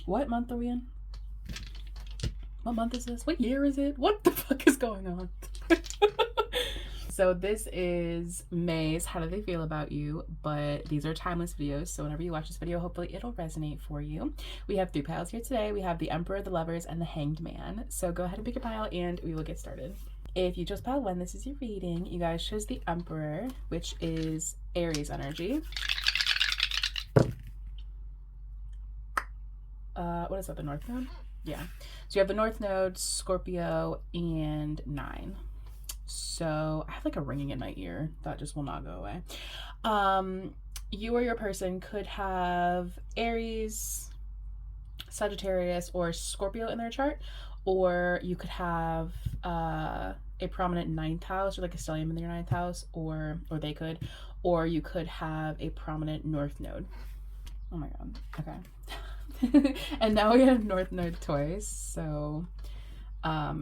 What month are we in? What month is this? What year is it? What the fuck is going on? So this is May's How Do They Feel About You, but these are timeless videos, so whenever you watch this video, hopefully it'll resonate for you. We have 3 piles here today. We have the Emperor, the Lovers, and the Hanged Man. So go ahead and pick your pile and we will get started. If you chose pile 1, this is your reading. You guys chose the Emperor, which is Aries energy. What is that, the North Node? Yeah. So you have the North Node, Scorpio, and 9. So I have like a ringing in my ear that just will not go away. You or your person could have Aries, Sagittarius, or Scorpio in their chart, or you could have a prominent 9th house or like a stellium in their 9th house, or they could, or you could have a prominent North Node. Oh my god. Okay. And now we have North Node twice, so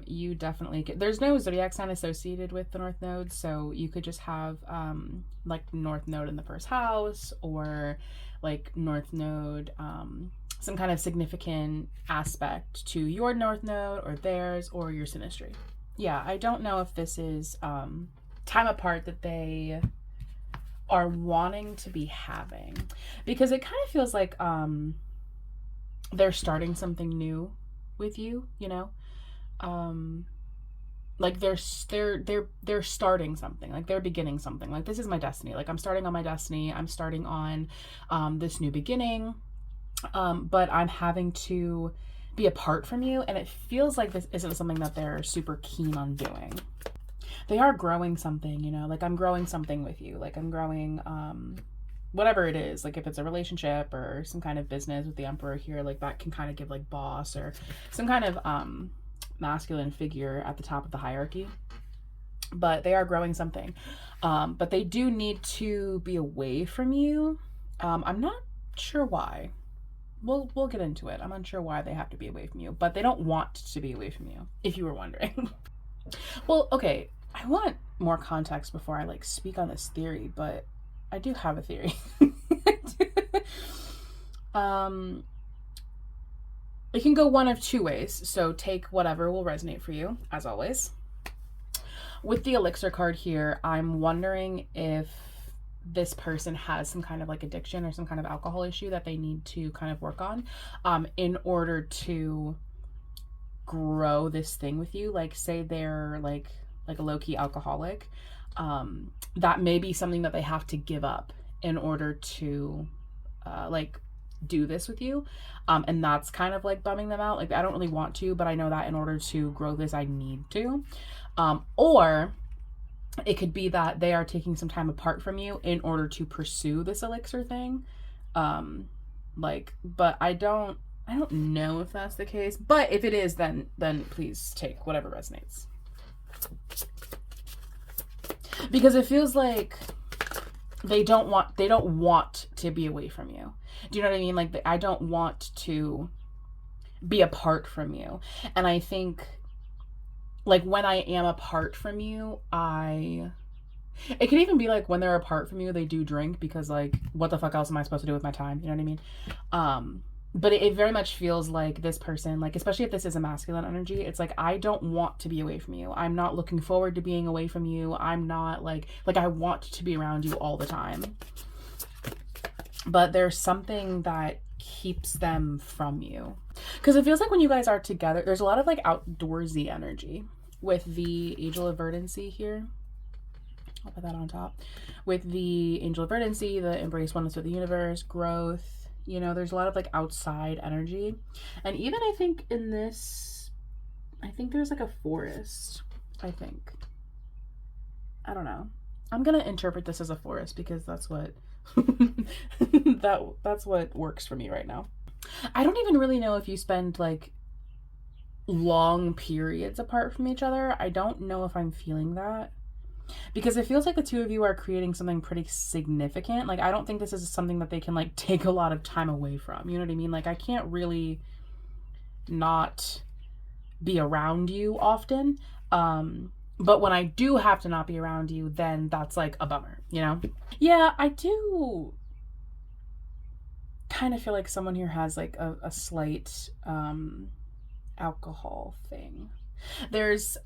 you definitely could. There's no zodiac sign associated with the North Node, so you could just have like North Node in the 1st house, or like North Node, some kind of significant aspect to your North Node or theirs or your synastry. Yeah, I don't know if this is time apart that they are wanting to be having, because it kind of feels like they're starting something new with you, you know? Like they're starting something, like they're beginning something. Like, this is my destiny. Like, I'm starting on my destiny. I'm starting on this new beginning. But I'm having to be apart from you, and it feels like this isn't something that they're super keen on doing. They are growing something, you know, like I'm growing something with you. Like I'm growing whatever it is, like if it's a relationship or some kind of business with the Emperor here, like that can kind of give like boss or some kind of masculine figure at the top of the hierarchy. But they are growing something, but they do need to be away from you. I'm not sure why. We'll get into it. I'm unsure why they have to be away from you, but they don't want to be away from you, if you were wondering. Well, okay, I want more context before I like speak on this theory, but I do have a theory. It can go one of 2 ways, so take whatever will resonate for you, as always. With the elixir card here, I'm wondering if this person has some kind of like addiction or some kind of alcohol issue that they need to kind of work on in order to grow this thing with you. Like, say they're like a low-key alcoholic, that may be something that they have to give up in order to like do this with you, and that's kind of like bumming them out. Like, I don't really want to, but I know that in order to grow this I need to. Or it could be that they are taking some time apart from you in order to pursue this elixir thing. Like, but I don't know if that's the case, but if it is, then please take whatever resonates. Because it feels like they don't want to be away from you. Do you know what I mean? Like, I don't want to be apart from you. And I think, like, when I am apart from you, it could even be like when they're apart from you, they do drink, because like, what the fuck else am I supposed to do with my time? You know what I mean? But it very much feels like this person, like, especially if this is a masculine energy, it's like, I don't want to be away from you. I'm not looking forward to being away from you. I'm not like I want to be around you all the time. But there's something that keeps them from you. Because it feels like when you guys are together, there's a lot of like outdoorsy energy with the Angel of Verdancy here. I'll put that on top. With the Angel of Verdancy, the embrace oneness with the universe, growth. You know, there's a lot of like outside energy. And even I think in this, I think there's like a forest, I think. I don't know. I'm going to interpret this as a forest because that's what that's what works for me right now. I don't even really know if you spend like long periods apart from each other. I don't know if I'm feeling that. Because it feels like the 2 of you are creating something pretty significant. Like, I don't think this is something that they can like take a lot of time away from. You know what I mean? Like, I can't really not be around you often. But when I do have to not be around you, then that's like a bummer, you know? Yeah, I do kind of feel like someone here has like a slight alcohol thing. There's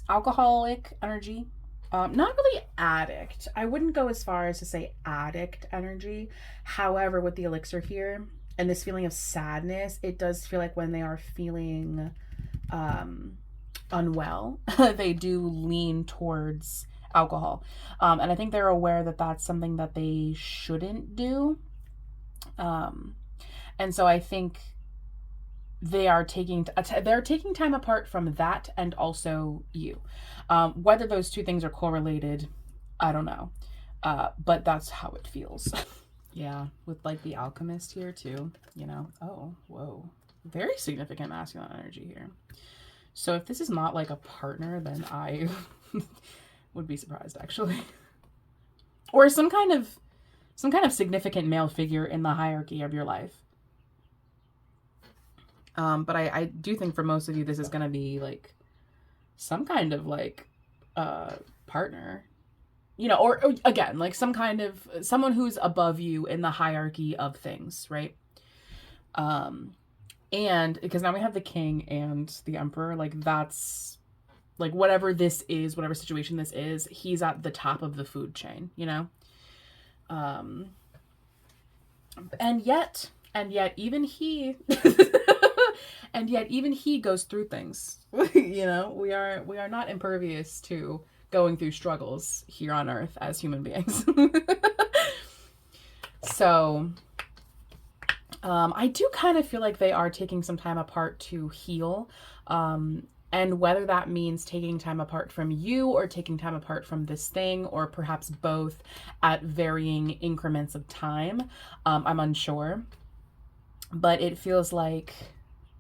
alcoholic energy. Not really addict. I wouldn't go as far as to say addict energy. However, with the elixir here and this feeling of sadness, it does feel like when they are feeling unwell, they do lean towards alcohol. And I think they're aware that that's something that they shouldn't do. And so I think they're taking time apart from that and also you. Whether those two things are correlated, I don't know. But that's how it feels. Yeah, with like the alchemist here too, you know. Oh, whoa. Very significant masculine energy here. So if this is not like a partner, then I would be surprised actually. Or some kind of significant male figure in the hierarchy of your life. But I do think for most of you, this is going to be like some kind of like partner, you know, or again, like some kind of someone who's above you in the hierarchy of things, right? And because now we have the king and the emperor, like that's like whatever this is, whatever situation this is, he's at the top of the food chain, you know? And yet even he and yet even he goes through things. You know, we are not impervious to going through struggles here on earth as human beings. So I do kind of feel like they are taking some time apart to heal. And whether that means taking time apart from you or taking time apart from this thing, or perhaps both at varying increments of time, I'm unsure. But it feels like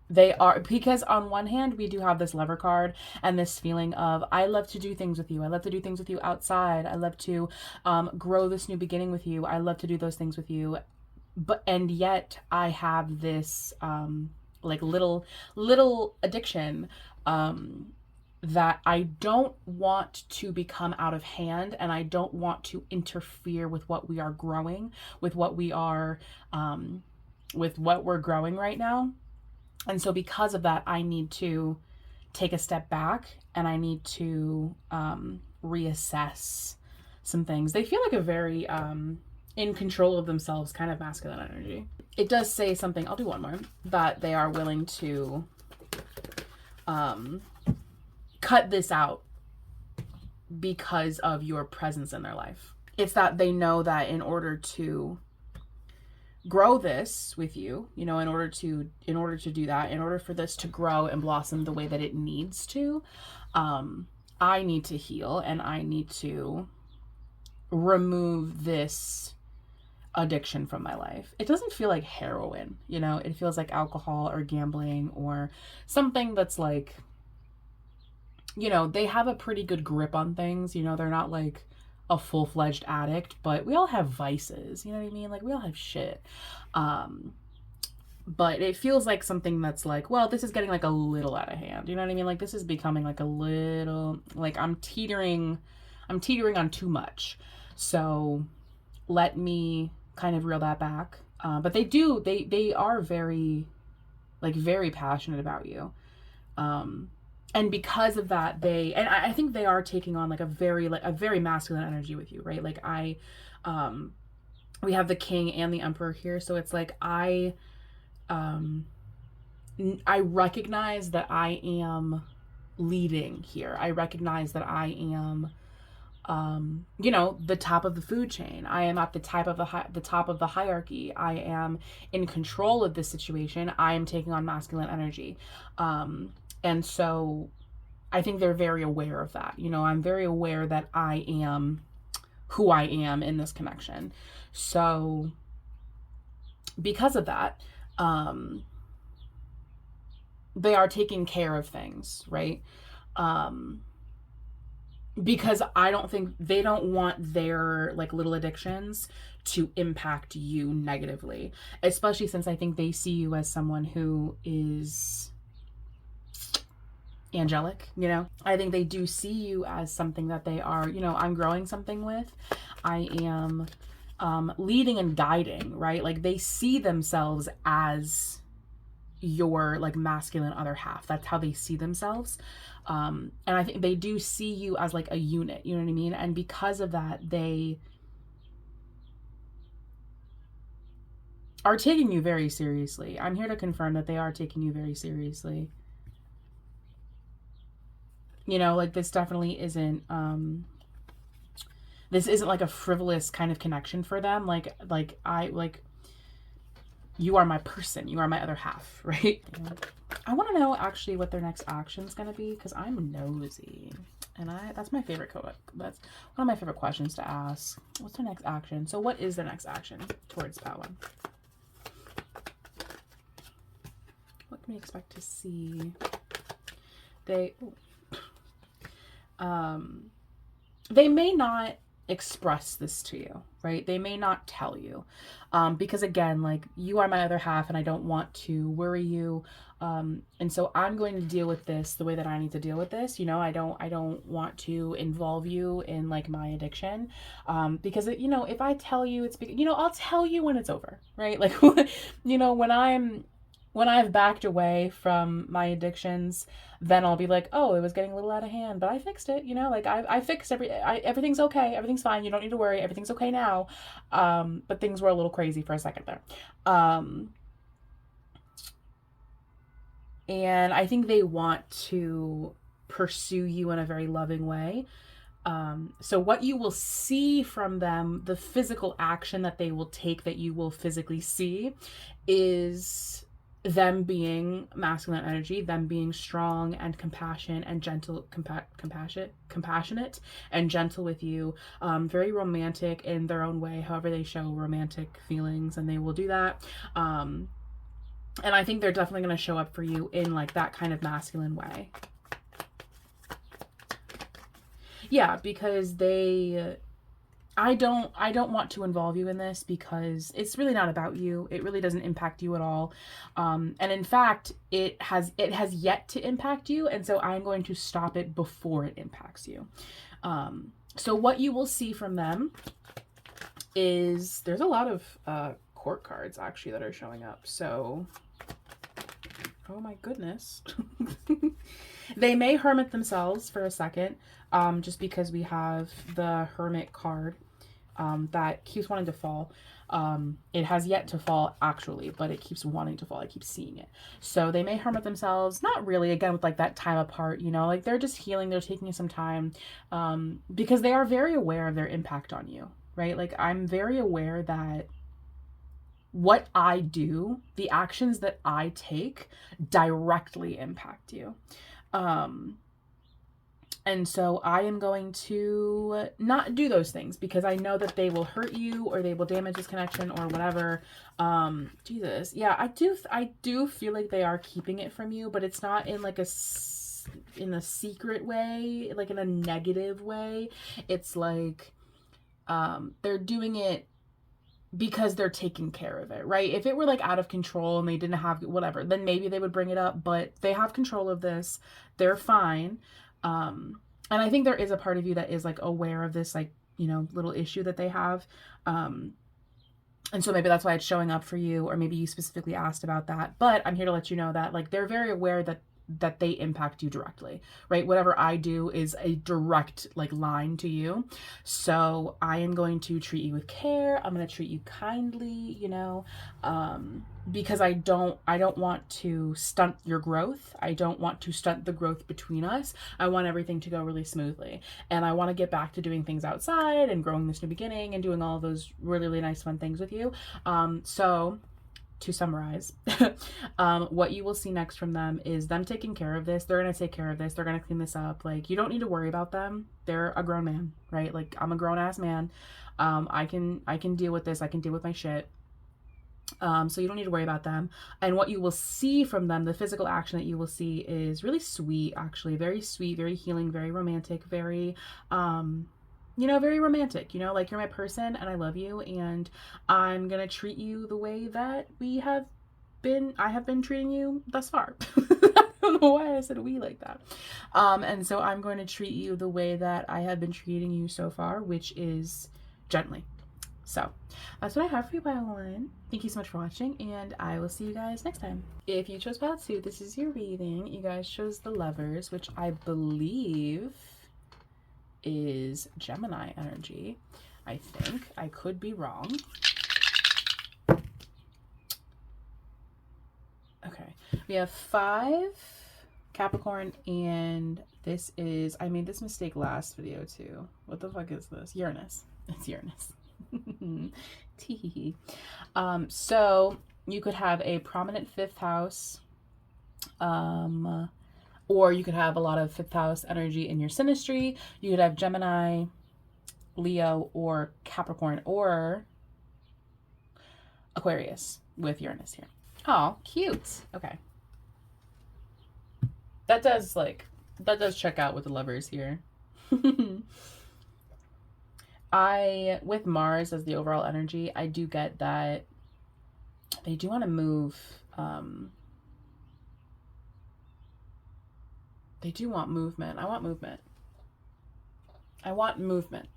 they are, because on one hand, we do have this lover card and this feeling of, I love to do things with you. I love to do things with you outside. I love to grow this new beginning with you. I love to do those things with you. And yet I have this like little addiction that I don't want to become out of hand, and I don't want to interfere with what we are growing, with what we are, with what we're growing right now. And so because of that, I need to take a step back and I need to reassess some things. They feel like a very in control of themselves kind of masculine energy. It does say something, I'll do one more, that they are willing to cut this out because of your presence in their life. It's that they know that in order to grow this with you, you know, in order to do that, in order for this to grow and blossom the way that it needs to, I need to heal and I need to remove this addiction from my life. It doesn't feel like heroin, you know, it feels like alcohol or gambling or something that's like, you know, they have a pretty good grip on things, you know, they're not like a full-fledged addict, but we all have vices, you know what I mean? Like we all have shit. But it feels like something that's like, well, this is getting like a little out of hand. You know what I mean? Like this is becoming like a little, like I'm teetering on too much. So let me kind of reel that back. But they are very, like very passionate about you. And because of that, I think they are taking on like a very masculine energy with you, right? Like we have the king and the emperor here. So it's like, I recognize that I am leading here. I recognize that I am, you know, the top of the food chain. I am at the top of the hierarchy. I am in control of this situation. I am taking on masculine energy. And so I think they're very aware of that. You know, I'm very aware that I am who I am in this connection. So because of that, they are taking care of things, right? Because I don't think they don't want their like little addictions to impact you negatively, especially since I think they see you as someone who is angelic, you know. I think they do see you as something that they are, you know, I'm growing something with. I am leading and guiding, right? Like they see themselves as your like masculine other half. That's how they see themselves. And I think they do see you as like a unit, you know what I mean? And because of that, they are taking you very seriously. I'm here to confirm that they are taking you very seriously. You know, like this definitely isn't this isn't like a frivolous kind of connection for them. Like you are my person, you are my other half, right? I want to know actually what their next action's going to be, because I'm nosy, and that's my favorite that's one of my favorite questions to ask. What's their next action? So what is their next action towards that one? What can we expect to see? They may not express this to you, right? They may not tell you, because again, like you are my other half and I don't want to worry you. And so I'm going to deal with this the way that I need to deal with this. You know, I don't want to involve you in like my addiction. Because you know, if I tell you it's, you know, I'll tell you when it's over, right? Like, you know, when I've backed away from my addictions, then I'll be like, oh, it was getting a little out of hand, but I fixed it, you know, like I fixed everything's okay. Everything's fine. You don't need to worry. Everything's okay now. But things were a little crazy for a second there. And I think they want to pursue you in a very loving way. So what you will see from them, the physical action that they will take that you will physically see, is them being masculine energy, them being strong and compassionate and gentle, compassionate and gentle with you, very romantic in their own way, however they show romantic feelings, and they will do that. And I think they're definitely going to show up for you in like that kind of masculine way. Yeah, because I don't want to involve you in this because it's really not about you. It really doesn't impact you at all. And in fact, it has yet to impact you. And so I'm going to stop it before it impacts you. So what you will see from them is there's a lot of court cards actually that are showing up. So, oh my goodness. They may hermit themselves for a second, just because we have the Hermit card that keeps wanting to fall. It has yet to fall actually, but it keeps wanting to fall. I keep seeing it. So they may hermit themselves, not really, again, with like that time apart, you know, like they're just healing. They're taking some time, because they are very aware of their impact on you, right? Like I'm very aware that what I do, the actions that I take directly impact you. And so I am going to not do those things because I know that they will hurt you or they will damage this connection or whatever. Jesus. Yeah, I do feel like they are keeping it from you, but it's not in like in a secret way, like in a negative way. It's like, they're doing it because they're taking care of it, right? If it were like out of control and they didn't have whatever, then maybe they would bring it up, but they have control of this. They're fine. And I think there is a part of you that is like aware of this, like, you know, little issue that they have. And so maybe that's why it's showing up for you, or maybe you specifically asked about that. But I'm here to let you know that like they're very aware that they impact you directly, right? Whatever I do is a direct like line to you. So I am going to treat you with care. I'm going to treat you kindly, you know, because I don't want to stunt your growth. I don't want to stunt the growth between us. I want everything to go really smoothly. And I want to get back to doing things outside and growing this new beginning and doing all of those really, really nice, fun things with you. So to summarize, what you will see next from them is them taking care of this. They're going to take care of this. They're going to clean this up. Like, you don't need to worry about them. They're a grown man, right? Like, I'm a grown ass man. I can deal with this. I can deal with my shit. So you don't need to worry about them. And what you will see from them, the physical action that you will see is really sweet, actually. Very sweet, very healing, very romantic, very, you know, very romantic, you know, like you're my person and I love you and I'm going to treat you the way that I have been treating you thus far. I don't know why I said we like that. And so I'm going to treat you the way that I have been treating you so far, which is gently. So that's what I have for you, pile one. Thank you so much for watching, and I will see you guys next time. If you chose pile two, this is your reading. You guys chose the Lovers, which I believe is Gemini energy. I think. I could be wrong. Okay. We have 5 Capricorn, and this is, I made this mistake last video too. What the fuck is this? Uranus. It's Uranus. Tee. So you could have a prominent 5th house, or you could have a lot of 5th house energy in your synastry. You could have Gemini, Leo, or Capricorn, or Aquarius with Uranus here. Oh, cute. Okay. That does check out with the Lovers here. With Mars as the overall energy, I do get that they do want to move. They do want movement. I want movement. I want movement.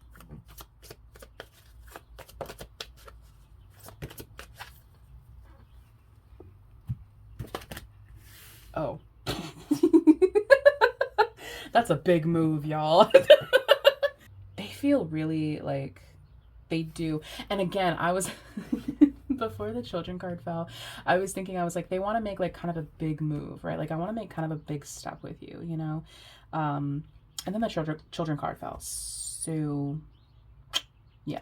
Oh. That's a big move, y'all. They feel really like they do. And again, I was before the children card fell, I was thinking, I was like, they want to make like kind of a big move, right? Like I want to make kind of a big step with you, you know? And then the children card fell. So yeah.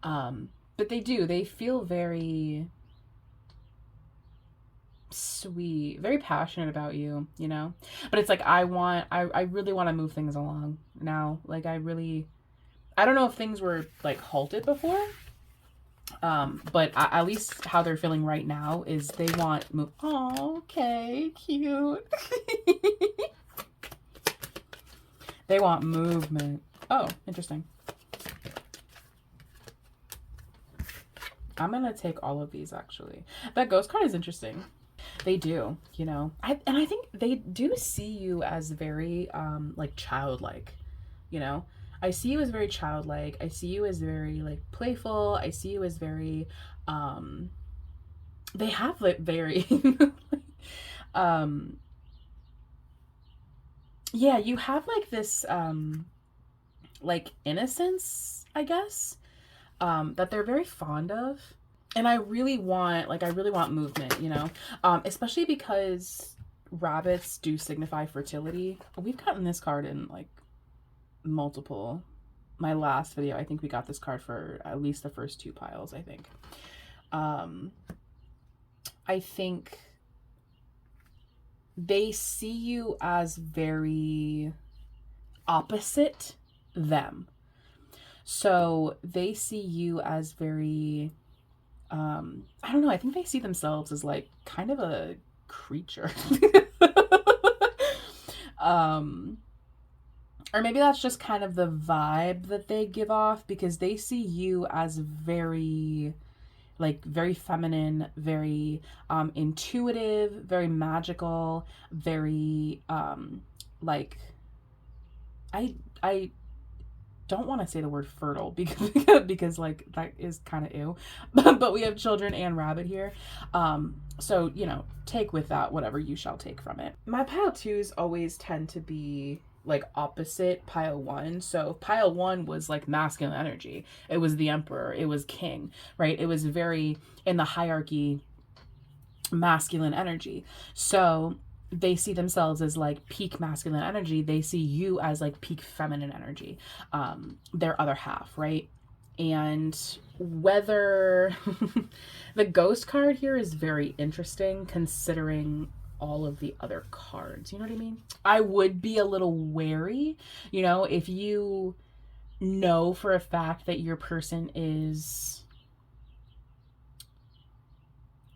But they feel very sweet, very passionate about you, you know? But it's like, I really want to move things along now. Like I don't know if things were like halted before, but at least how they're feeling right now is they want move. Oh, okay, cute. They want movement. Oh, interesting. I'm gonna take all of these actually. That ghost card is interesting. They do, you know. I think they do see you as very like childlike, you know. I see you as very childlike. I see you as very like playful. I see you as very they have like very yeah, you have like this like innocence, I guess, that they're very fond of. And I really want movement, you know, especially because rabbits do signify fertility. We've gotten this card in like multiple. My last video, I think we got this card for at least the first 2 piles, I think. I think they see you as very opposite them. So they see you as very, I don't know, I think they see themselves as like kind of a creature. Or maybe that's just kind of the vibe that they give off, because they see you as very, like, very feminine, very intuitive, very magical, very like, I don't want to say the word fertile because like that is kind of ew, but we have children and rabbit here, so you know, take with that whatever you shall take from it. My pile 2s always tend to be like opposite pile 1. So pile 1 was like masculine energy. It was the emperor, it was king, right? It was very in the hierarchy masculine energy. So they see themselves as like peak masculine energy. They see you as like peak feminine energy, their other half, right? And whether the ghost card here is very interesting considering all of the other cards, you know what I mean? I would be a little wary, you know, if you know for a fact that your person is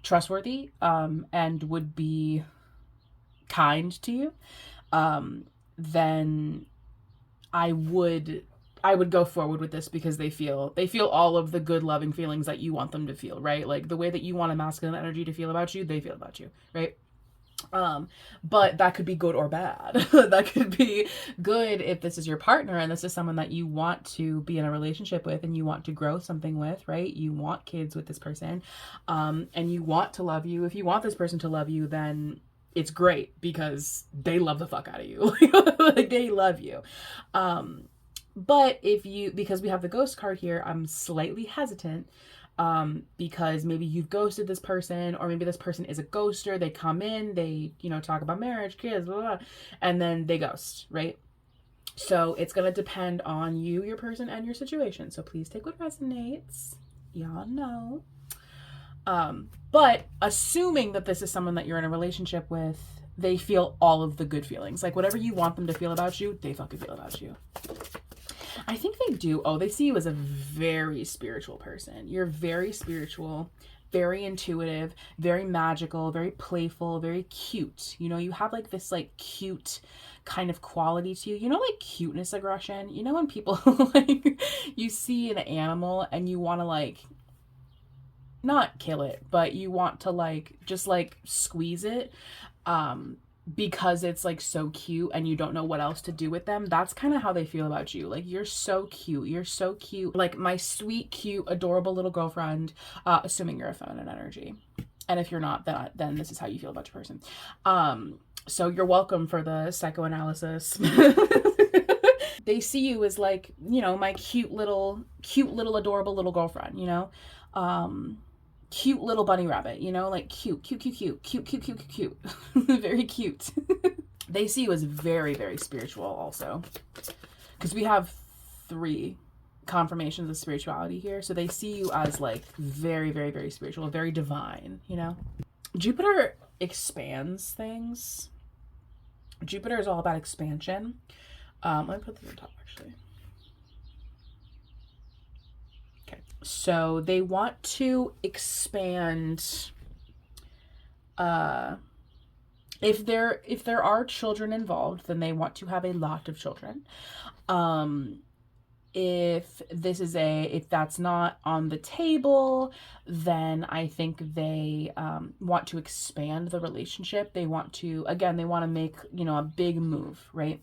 trustworthy and would be kind to you, then I would go forward with this, because they feel all of the good loving feelings that you want them to feel, right? Like the way that you want a masculine energy to feel about you, they feel about you, right? But that could be good or bad. That could be good if this is your partner and this is someone that you want to be in a relationship with and you want to grow something with, right? You want kids with this person, and you want to love you. If you want this person to love you, then it's great because they love the fuck out of you. Like, they love you. But if you, because we have the ghost card here, I'm slightly hesitant, because maybe you've ghosted this person, or maybe this person is a ghoster. They come in, they, talk about marriage, kids, blah, blah, blah, and then they ghost, right? So it's going to depend on you, your person, and your situation. So please take what resonates. Y'all know. But assuming that this is someone that you're in a relationship with, they feel all of the good feelings. Like, whatever you want them to feel about you, they fucking feel about you. I think they do. Oh, they see you as a very spiritual person. You're very spiritual, very intuitive, very magical, very playful, very cute. You have like this like cute kind of quality to you. Like cuteness aggression. When people like, you see an animal and you want to like, not kill it, but you want to like, just like squeeze it. Because it's like so cute and you don't know what else to do with them. That's kind of how they feel about you. Like, you're so cute. You're so cute. Like my sweet, cute, adorable little girlfriend, assuming you're a feminine energy. And if you're not, then this is how you feel about your person. So you're welcome for the psychoanalysis. They see you as like, my cute little, adorable little girlfriend, cute little bunny rabbit, like cute, very cute. They see you as very, very spiritual also, because we have 3 confirmations of spirituality here. So they see you as like very, very, very spiritual, very divine. Jupiter expands things. Jupiter is all about expansion. Let me put this on top actually. So they want to expand, if there are children involved, then they want to have a lot of children. If that's not on the table, then I think they want to expand the relationship. They want to make, a big move, right?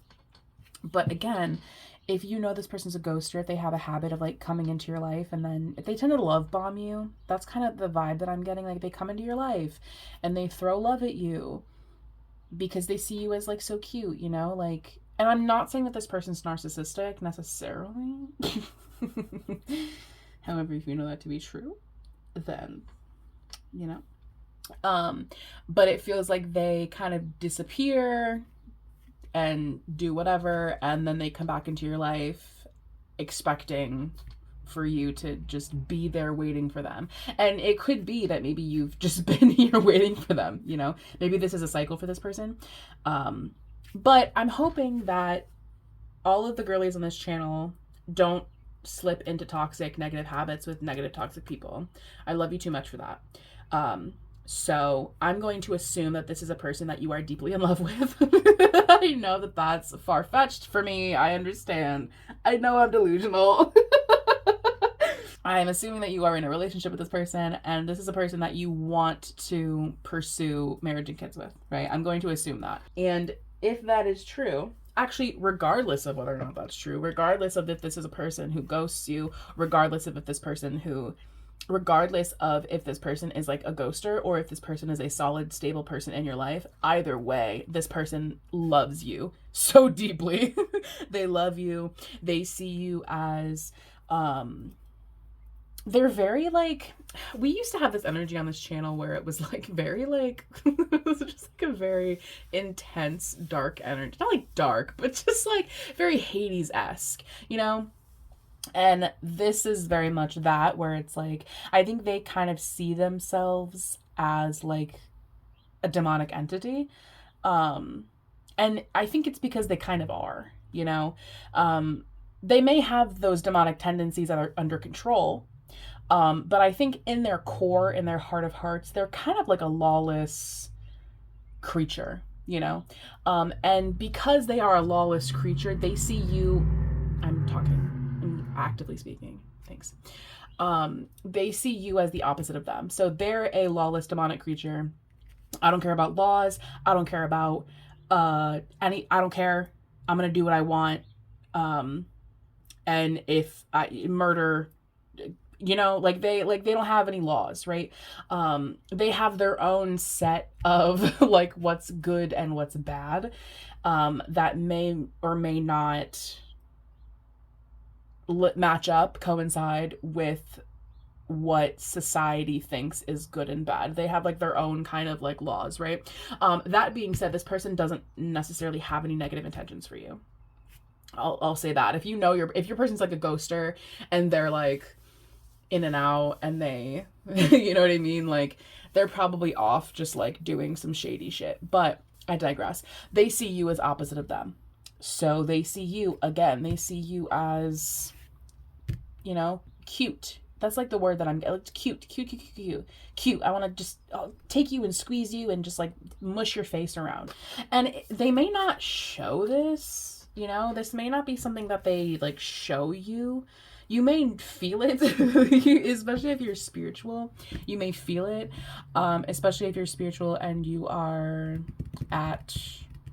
But again, if this person's a ghoster, if they have a habit of like coming into your life, and then if they tend to love bomb you, that's kind of the vibe that I'm getting. Like, they come into your life and they throw love at you because they see you as like so cute, like, and I'm not saying that this person's narcissistic necessarily. However, if you know that to be true, then, but it feels like they kind of disappear and do whatever, and then they come back into your life expecting for you to just be there waiting for them. And it could be that maybe you've just been here waiting for them, maybe this is a cycle for this person. But I'm hoping that all of the girlies on this channel don't slip into toxic, negative habits with negative, toxic people. I love you too much for that. So I'm going to assume that this is a person that you are deeply in love with. I know that that's far-fetched for me. I understand. I know I'm delusional. I'm assuming that you are in a relationship with this person, and this is a person that you want to pursue marriage and kids with, right? I'm going to assume that. And if that is true, actually, regardless of whether or not that's true, regardless of if this is a person who ghosts you, regardless of if this person is like a ghoster, or if this person is a solid, stable person in your life, either way, this person loves you so deeply. They love you. They see you as, they're very like, we used to have this energy on this channel where it was like very like, it was just like a very intense, dark energy. Not like dark, but just like very Hades-esque, And this is very much that, where it's like, I think they kind of see themselves as like a demonic entity. And I think it's because they kind of are, they may have those demonic tendencies that are under control. But I think in their core, in their heart of hearts, they're kind of like a lawless creature, and because they are a lawless creature, they see you, I'm actively speaking, thanks. They see you as the opposite of them. So they're a lawless demonic creature, I don't care about laws. I don't care about I don't care. I'm going to do what I want. Um and if I murder, they don't have any laws, right? They have their own set of like what's good and what's bad, that may or may not match up, coincide with what society thinks is good and bad. They have like their own kind of like laws, right? That being said, this person doesn't necessarily have any negative intentions for you. I'll say that. If if your person's like a ghoster and they're like in and out and they you know what I mean? Like they're probably off just like doing some shady shit. But I digress. They see you as opposite of them. So they see you as, cute. That's like the word that it's cute, cute, cute, cute, cute, cute. I want to just take you and squeeze you and just like mush your face around. And they may not show this, this may not be something that they like show you. You may feel it, especially if you're spiritual. You may feel it, especially if you're spiritual and you are at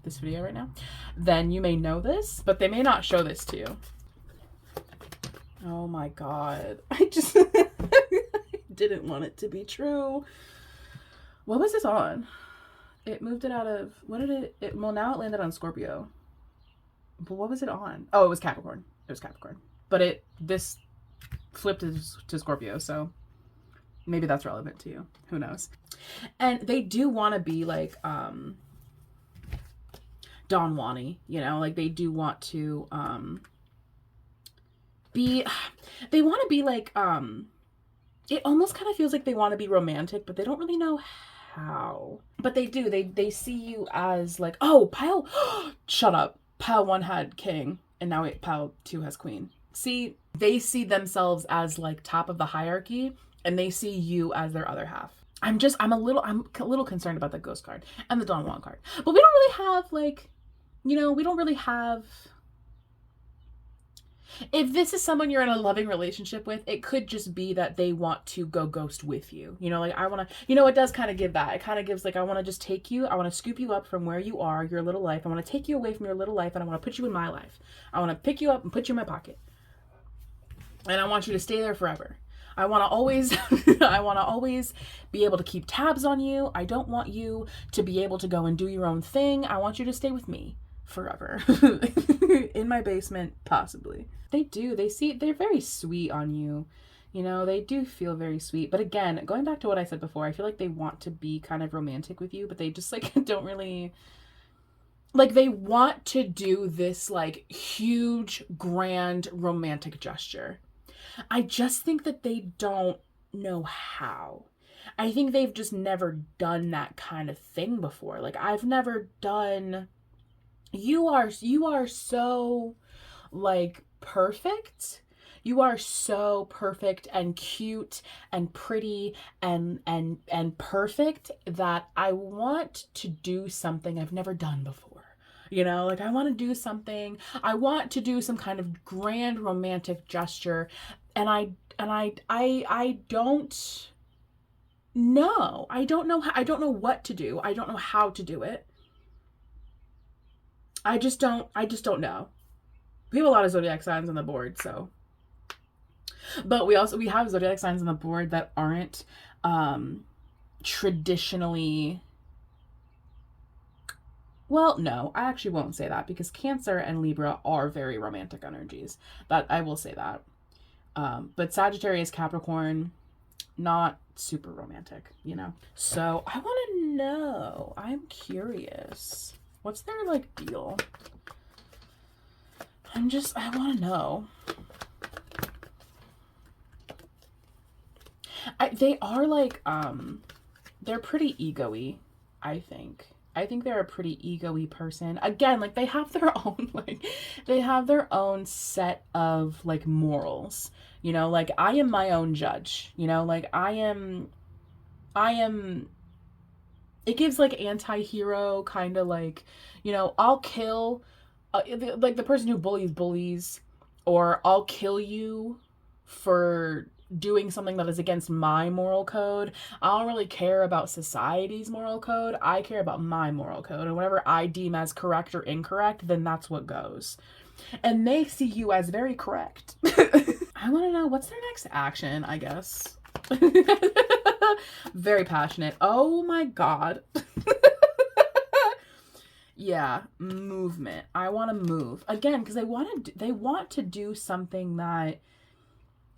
this video right now. Then you may know this, but they may not show this to you. Oh my god. I just didn't want it to be true. What was this on? It moved it out of, well, now it landed on Scorpio. But what was it on? Oh, it was Capricorn. It was Capricorn. But this flipped to Scorpio, so maybe that's relevant to you. Who knows? And they do want to be like Don Juan-y, like they do want to they want to be like it almost kind of feels like they want to be romantic, but they don't really know how. But they do. They see you as like, oh, pile shut up. Pile 1 had king and now pile 2 has queen. See, they see themselves as like top of the hierarchy and they see you as their other half. I'm a little concerned about the ghost card and the Don Juan card. But we don't really have like, we don't really have. If this is someone you're in a loving relationship with, it could just be that they want to go ghost with you. Like I want to, it does kind of give that. It kind of gives like, I want to just take you, I want to scoop you up from where you are, your little life. I want to take you away from your little life and I want to put you in my life. I want to pick you up and put you in my pocket. And I want you to stay there forever. I want to always be able to keep tabs on you. I don't want you to be able to go and do your own thing. I want you to stay with me forever. In my basement, possibly. They're very sweet on you. They do feel very sweet. But again, going back to what I said before, I feel like they want to be kind of romantic with you, but they just like don't really, like they want to do this like huge, grand romantic gesture. I just think that they don't know how. I think they've just never done that kind of thing before. Like I've never done, you are so like perfect. You are so perfect and cute and pretty and perfect that I want to do something I've never done before. Like I want to do something. I want to do some kind of grand romantic gesture, and I don't know. I don't know what to do. I don't know how to do it. I just don't know. We have a lot of zodiac signs on the board, so. But we have zodiac signs on the board that aren't traditionally. Well, no, I actually won't say that because Cancer and Libra are very romantic energies. That I will say that. But Sagittarius, Capricorn, not super romantic, So I want to know. I'm curious. What's their like deal? I want to know. They are like, they're pretty ego-y, I think. I think they're a pretty ego-y person. Again, like they have their own set of like morals, like I am my own judge, like I am, it gives like anti-hero kind of like, I'll kill, like the person who bullies, or I'll kill you for doing something that is against my moral code. I don't really care about society's moral code. I care about my moral code. And whatever I deem as correct or incorrect, then that's what goes. And they see you as very correct. I want to know, what's their next action, I guess. Very passionate. Oh my God. Yeah, movement. I want to move again because they want to do something that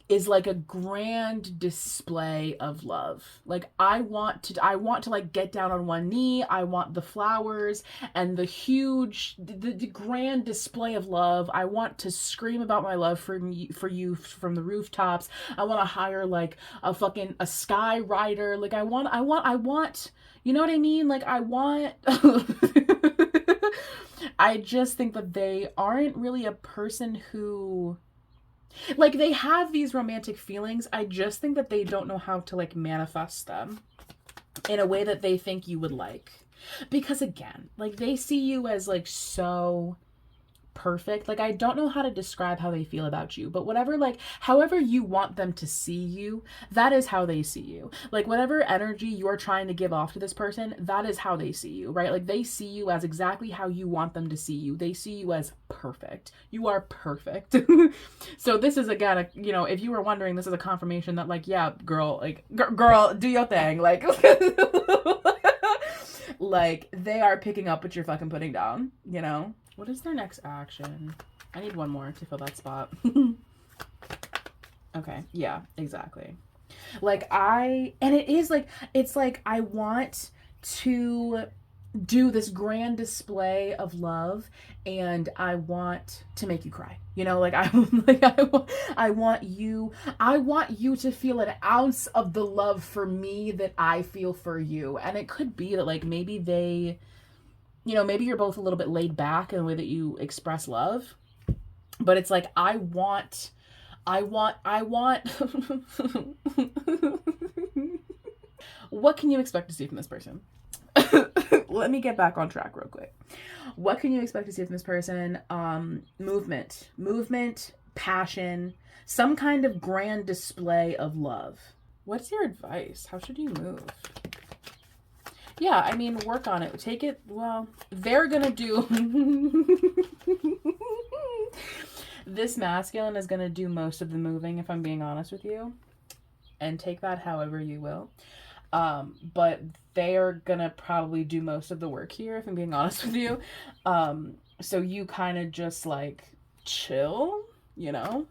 is like a grand display of love. Like I want to like get down on one knee. I want the flowers and the grand display of love. I want to scream about my love for you from the rooftops. I want to hire like a sky rider. Like I want, you know what I mean? Like I want I just think that they aren't really a person who, like, they have these romantic feelings. I just think that they don't know how to, like, manifest them in a way that they think you would like. Because, again, like, they see you as, like, so perfect. Like, I don't know how to describe how they feel about you, but whatever, like, however you want them to see you, that is how they see you. Like, whatever energy you're trying to give off to this person, that is how they see you, right? Like, they see you as exactly how you want them to see you. They see you as perfect. You are perfect. So this is, again, you know, if you were wondering, this is a confirmation that, like, yeah, girl, like, girl, do your thing. Like, like, they are picking up what you're fucking putting down, you know? What is their next action? I need one more to fill that spot. Okay, yeah, exactly. Like and it is like, it's like I want to do this grand display of love and I want to make you cry. You know, like I want you to feel an ounce of the love for me that I feel for you. And it could be that like maybe they, you know, maybe you're both a little bit laid back in the way that you express love, but it's like, I want, what can you expect to see from this person? Let me get back on track real quick. What can you expect to see from this person? Movement, passion, some kind of grand display of love. What's your advice? How should you move? Yeah, I mean, work on it. Take it, well, they're gonna do... This masculine is gonna do most of the moving, if I'm being honest with you. And take that however you will. But they are gonna probably do most of the work here, if I'm being honest with you. So you kind of just, like, chill, you know?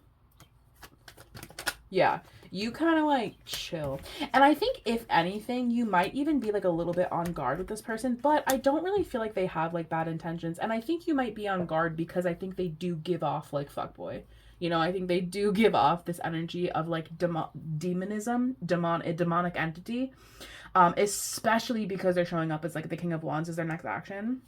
Yeah. You kind of like chill. And I think if anything, you might even be like a little bit on guard with this person, but I don't really feel like they have like bad intentions. And I think you might be on guard because I think they do give off like fuckboy. You know, I think they do give off this energy of like demonism, a demonic entity, especially because they're showing up as like the King of Wands as their next action.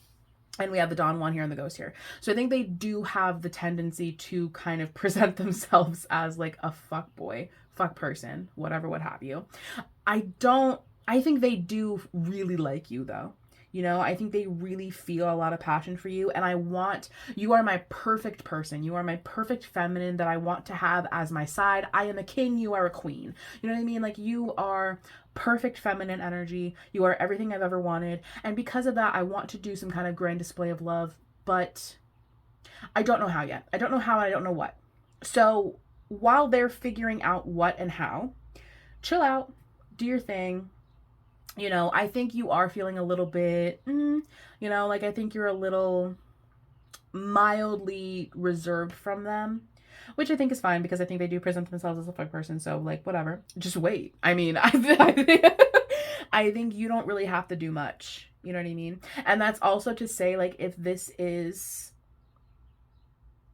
And we have the Don Juan here and the Ghost here. So I think they do have the tendency to kind of present themselves as like a fuckboy, fuck person, whatever, what have you. I think they do really like you though. You know, I think they really feel a lot of passion for you. And you are my perfect person. You are my perfect feminine that I want to have as my side. I am a king. You are a queen. You know what I mean? Like you are perfect feminine energy. You are everything I've ever wanted. And because of that, I want to do some kind of grand display of love, but I don't know how yet. I don't know how and I don't know what. So while they're figuring out what and how, chill out, do your thing. You know, I think you are feeling a little bit, you know, like I think you're a little mildly reserved from them, which I think is fine because I think they do present themselves as a fuck person. So like, whatever, just wait. I mean, I think you don't really have to do much. You know what I mean? And that's also to say, like, if this is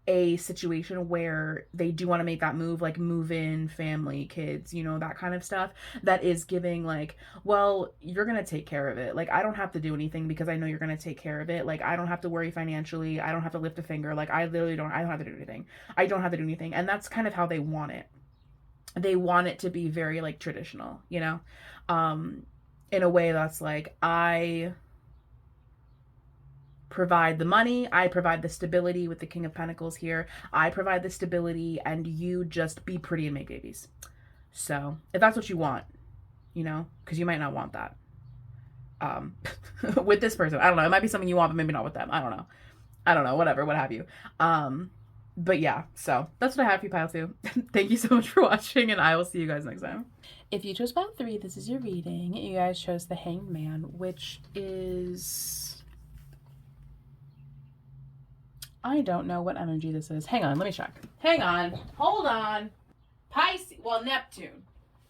a situation where they do want to make that move, like move in, family, kids, you know, that kind of stuff, that is giving like, well, you're going to take care of it. Like, I don't have to do anything because I know you're going to take care of it. Like, I don't have to worry financially. I don't have to lift a finger. Like, I don't have to do anything. I don't have to do anything. And that's kind of how they want it. They want it to be very like traditional, you know, in a way that's like, I provide the money, I provide the stability with the King of Pentacles here, I provide the stability, and you just be pretty and make babies. So if that's what you want, you know, because you might not want that with this person. I don't know. It might be something you want, but maybe not with them. I don't know. Whatever, what have you. But yeah, so that's what I have for you, Pile 2. Thank you so much for watching, and I will see you guys next time. If you chose Pile 3, this is your reading. You guys chose the Hanged Man, which is... I don't know what energy this is. Hang on, let me check. Hang on. Hold on. Pisces. Well, Neptune.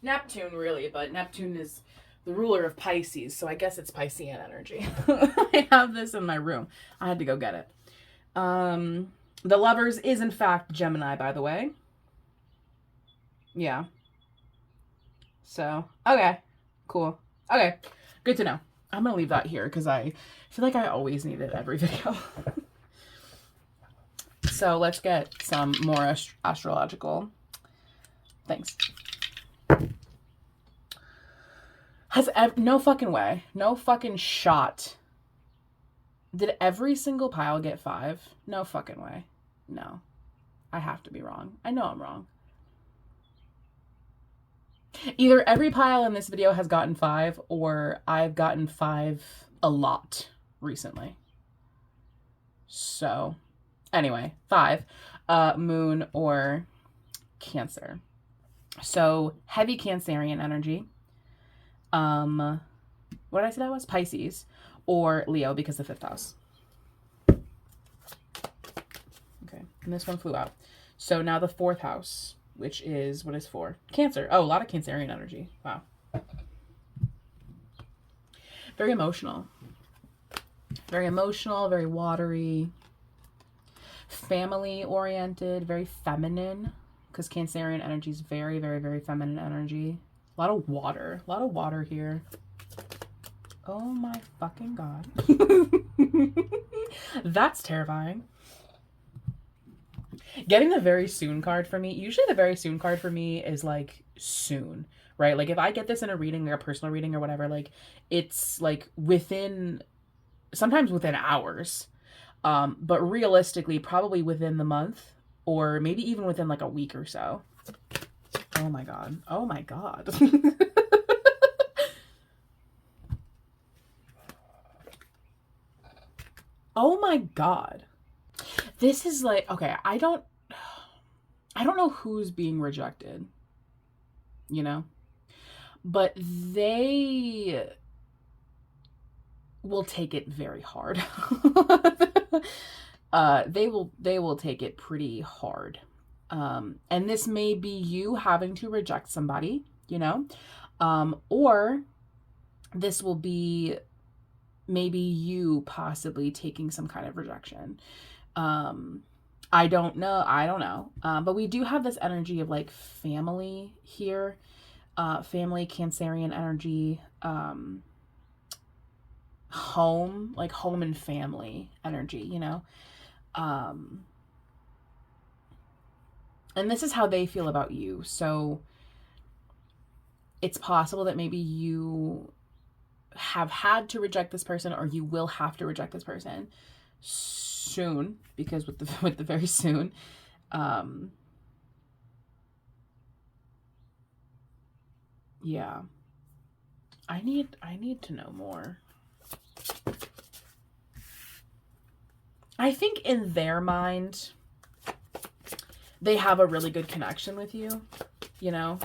Neptune, really, but Neptune is the ruler of Pisces, so I guess it's Piscean energy. I have this in my room. I had to go get it. The Lovers is, in fact, Gemini, by the way. Yeah. So, okay. Cool. Okay. Good to know. I'm going to leave that here because I feel like I always need it every video. So, let's get some more astrological things. No fucking way. No fucking shot. Did every single pile get 5? No fucking way. No. I have to be wrong. I know I'm wrong. Either every pile in this video has gotten 5, or I've gotten 5 a lot recently. So, anyway, 5. Moon or Cancer. So, heavy Cancerian energy. What did I say that was? Pisces. Or Leo, because the 5th house. Okay, and this one flew out. So now the 4th house, which is, what is 4? Cancer. Oh, a lot of Cancerian energy. Wow. Very emotional. Very emotional, very watery. Family oriented, very feminine. Because Cancerian energy is very, very, very feminine energy. A lot of water. A lot of water here. Oh my fucking god. That's terrifying. Getting the very soon card for me, usually the very soon card for me is like soon, right? Like if I get this in a reading, like a personal reading or whatever, like it's like sometimes within hours. But realistically, probably within the month or maybe even within like a week or so. Oh my god. Oh my god. Oh my god. This is like, okay, I don't know who's being rejected, you know? But they will take it very hard. They will take it pretty hard. And this may be you having to reject somebody, you know? Or this will be maybe you possibly taking some kind of rejection. I don't know. But we do have this energy of like family here. Family, Cancerian energy, home, like home and family energy, you know? And this is how they feel about you. So it's possible that maybe you have had to reject this person, or you will have to reject this person soon, because with the very soon, yeah, I need to know more. I think in their mind they have a really good connection with you, you know?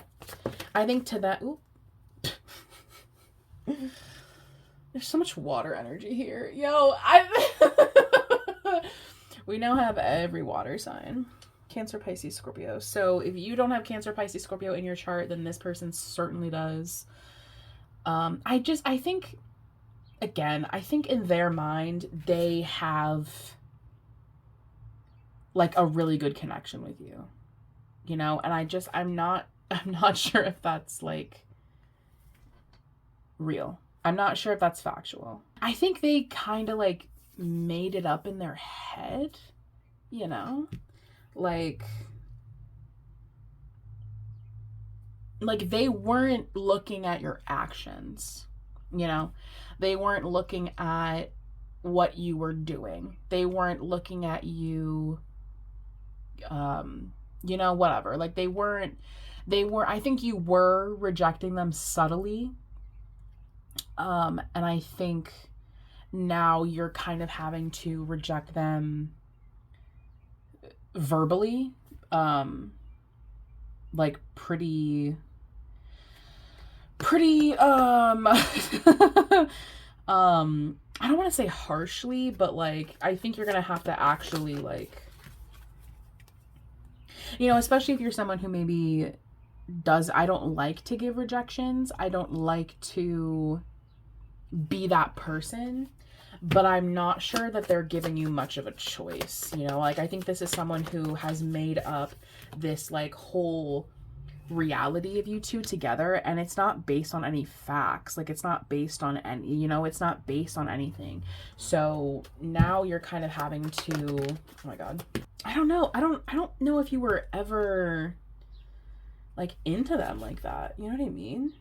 I think to that, ooh. There's so much water energy here. Yo, we now have every water sign. Cancer, Pisces, Scorpio. So if you don't have Cancer, Pisces, Scorpio in your chart, then this person certainly does. I think, again, I think in their mind, they have like a really good connection with you, you know? And I'm not sure if that's like real. I'm not sure if that's factual. I think they kind of like made it up in their head, you know? Like they weren't looking at your actions, you know? They weren't looking at what you were doing. They weren't looking at you, you know, whatever. Like they weren't I think you were rejecting them subtly. And I think now you're kind of having to reject them verbally, like pretty I don't want to say harshly, but like I think you're gonna have to actually like, especially if you're someone who maybe I don't like to give rejections. I don't like to be that person, but I'm not sure that they're giving you much of a choice. Like I think this is someone who has made up this like whole reality of you two together, and it's not based on any facts. Like it's not based on any, it's not based on anything. So now you're kind of having to, oh my god, I don't know. I don't know if you were ever like into them like that. You know what I mean?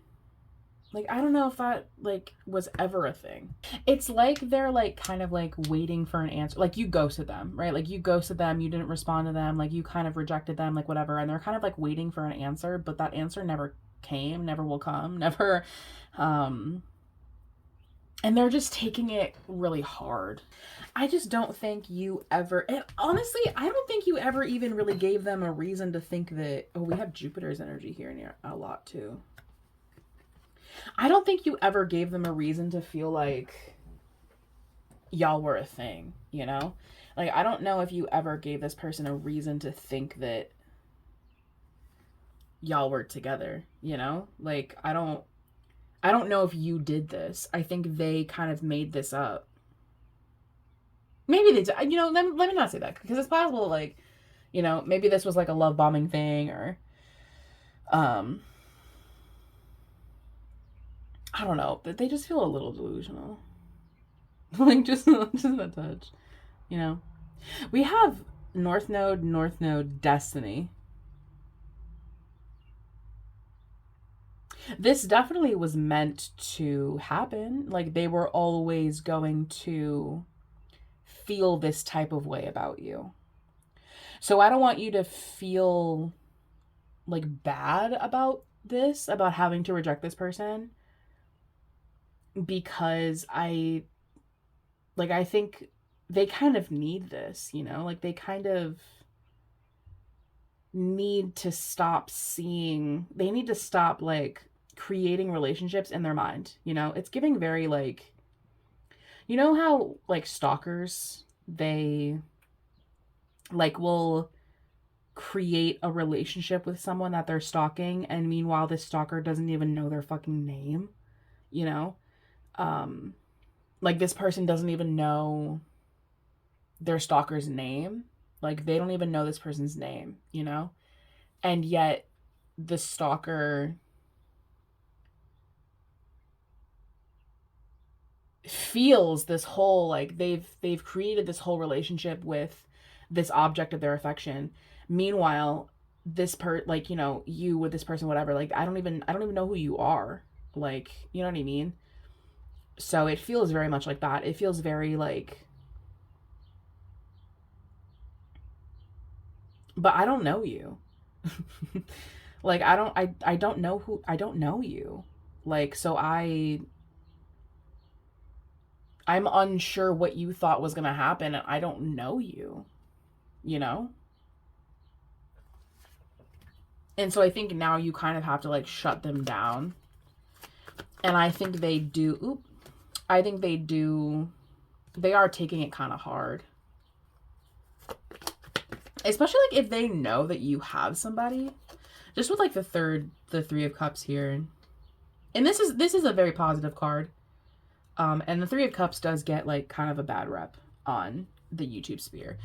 Like, I don't know if that, like, was ever a thing. It's like they're, like, kind of, like, waiting for an answer. Like, you ghosted them, right? Like, you ghosted them, you didn't respond to them, like, you kind of rejected them, like, whatever. And they're kind of, like, waiting for an answer, but that answer never came, never will come, never, and they're just taking it really hard. I just don't think you ever, and honestly, I don't think you ever even really gave them a reason to think that, oh, we have Jupiter's energy here near a lot, too. I don't think you ever gave them a reason to feel like y'all were a thing, Like, I don't know if you ever gave this person a reason to think that y'all were together, Like, I don't know if you did this. I think they kind of made this up. Maybe they did. Let me not say that, because it's possible, like, maybe this was like a love bombing thing, or, I don't know, but they just feel a little delusional. Like, just a touch, We have North Node, Destiny. This definitely was meant to happen. Like, they were always going to feel this type of way about you. So I don't want you to feel, like, bad about this, about having to reject this person, because I think they kind of need this, like they kind of need to stop they need to stop like creating relationships in their mind, it's giving very like, how like stalkers, they like will create a relationship with someone that they're stalking, and meanwhile this stalker doesn't even know their fucking name, like this person doesn't even know their stalker's name. Like they don't even know this person's name, and yet the stalker feels this whole, like they've created this whole relationship with this object of their affection. Meanwhile, this you with this person, whatever, like I don't even know who you are, like, you know what I mean? So it feels very much like that. It feels very like, but I don't know you. Like I don't know you. Like, so I'm unsure what you thought was going to happen, and I don't know you, And so I think now you kind of have to like shut them down. And I think they do. They are taking it kind of hard. Especially like if they know that you have somebody. Just with like the Three of Cups here. And this is a very positive card. And the Three of Cups does get like kind of a bad rep on the YouTube sphere.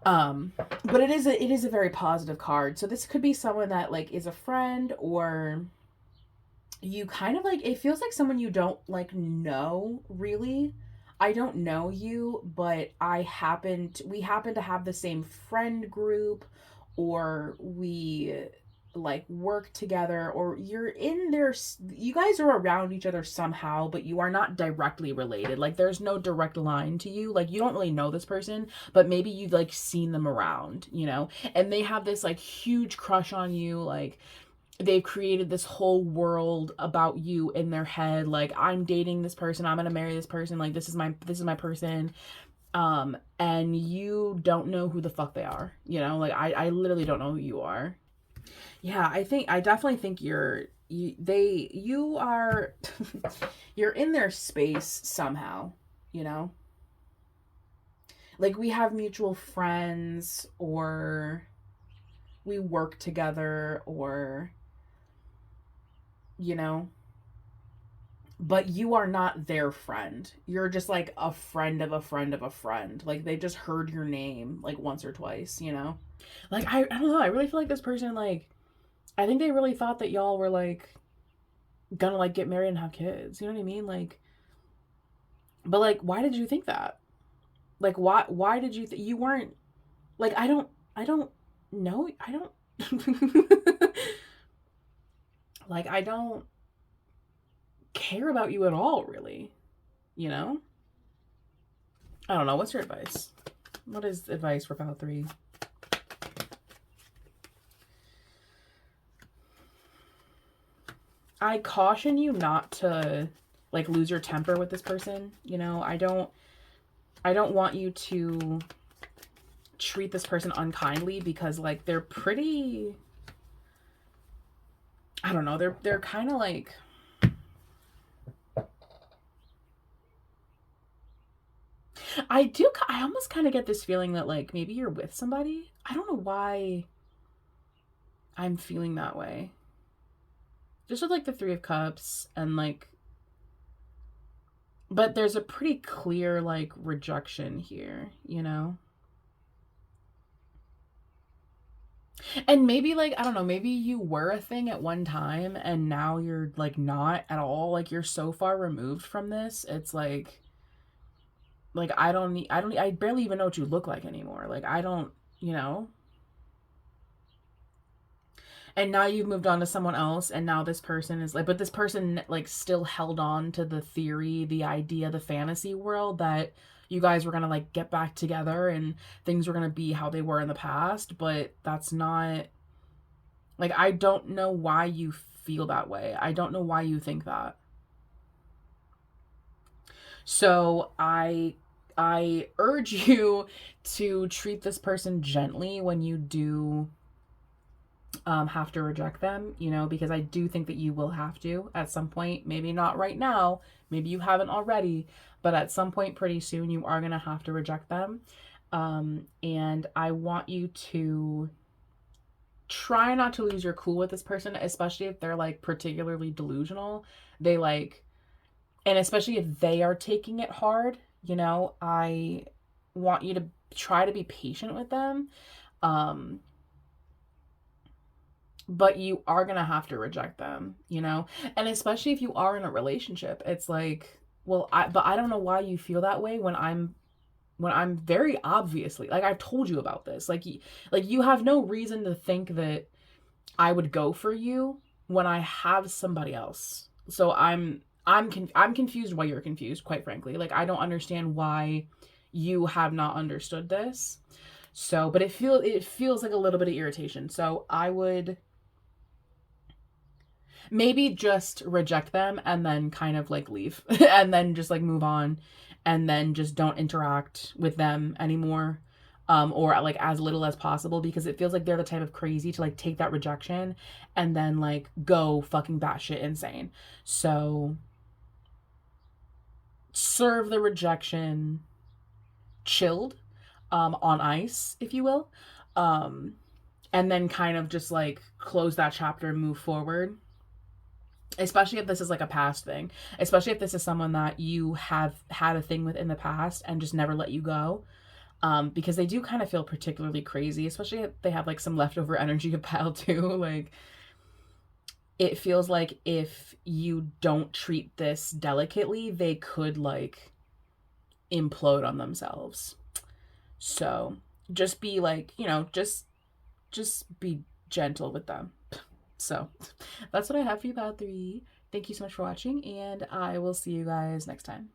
But it is a very positive card. So this could be someone that like is a friend, or you kind of like, it feels like someone you don't like know really. I don't know you, but we happen to have the same friend group, or we like work together, or you're in there, you guys are around each other somehow, but you are not directly related. Like there's no direct line to you. Like you don't really know this person, but maybe you've like seen them around, you know, and they have this like huge crush on you. Like they've created this whole world about you in their head. Like I'm dating this person, I'm gonna marry this person, like this is my person. And you don't know who the fuck they are, you know, like I literally don't know who you are. Yeah, I definitely think you are you're in their space somehow, you know? Like we have mutual friends, or we work together, or you know, but you are not their friend. You're just like a friend of a friend of a friend. Like they just heard your name like once or twice, you know? Like I don't know, I really feel like this person, like I think they really thought that y'all were like gonna like get married and have kids. You know what I mean? Like, but like, why did you think that? Like, why did you you weren't like I don't know I don't like I don't care about you at all, really. You know? I don't know. What's your advice? What is advice for pile 3? I caution you not to like lose your temper with this person. You know, I don't want you to treat this person unkindly, because like they're pretty, I don't know, they're kind of like, I almost kind of get this feeling that like maybe you're with somebody. I don't know why I'm feeling that way. Just with like the 3 of Cups and like, but there's a pretty clear like rejection here, you know? And maybe like, I don't know, maybe you were a thing at one time and now you're like not at all. Like you're so far removed from this. It's like I barely even know what you look like anymore. Like I don't, you know. And now you've moved on to someone else, and now this person is like, but this person like still held on to the theory, the idea, the fantasy world that you guys were going to like get back together and things were going to be how they were in the past, but that's not, like I don't know why you feel that way. I don't know why you think that. So I urge you to treat this person gently when you do have to reject them, you know, because I do think that you will have to at some point. Maybe not right now, maybe you haven't already, but at some point pretty soon you are going to have to reject them. And I want you to try not to lose your cool with this person, especially if they're like particularly delusional. They like, and especially if they are taking it hard, you know, I want you to try to be patient with them. Um, but you are going to have to reject them, you know? And especially if you are in a relationship, it's like, well, I don't know why you feel that way when I'm very obviously, like I've told you about this. Like you have no reason to think that I would go for you when I have somebody else. So I'm confused why you're confused, quite frankly. Like I don't understand why you have not understood this. So, but it feels like a little bit of irritation. So, I would maybe just reject them and then kind of like leave and then just like move on, and then just don't interact with them anymore, or like as little as possible, because it feels like they're the type of crazy to like take that rejection and then like go fucking batshit insane. So serve the rejection chilled, on ice, if you will, um, and then kind of just like close that chapter and move forward, especially if this is like a past thing, especially if this is someone that you have had a thing with in the past and just never let you go, because they do kind of feel particularly crazy, especially if they have like some leftover energy to pile too. Like it feels like if you don't treat this delicately, they could like implode on themselves. So just be like, you know, just be gentle with them. So that's what I have for you, Pod 3. Thank you so much for watching, and I will see you guys next time.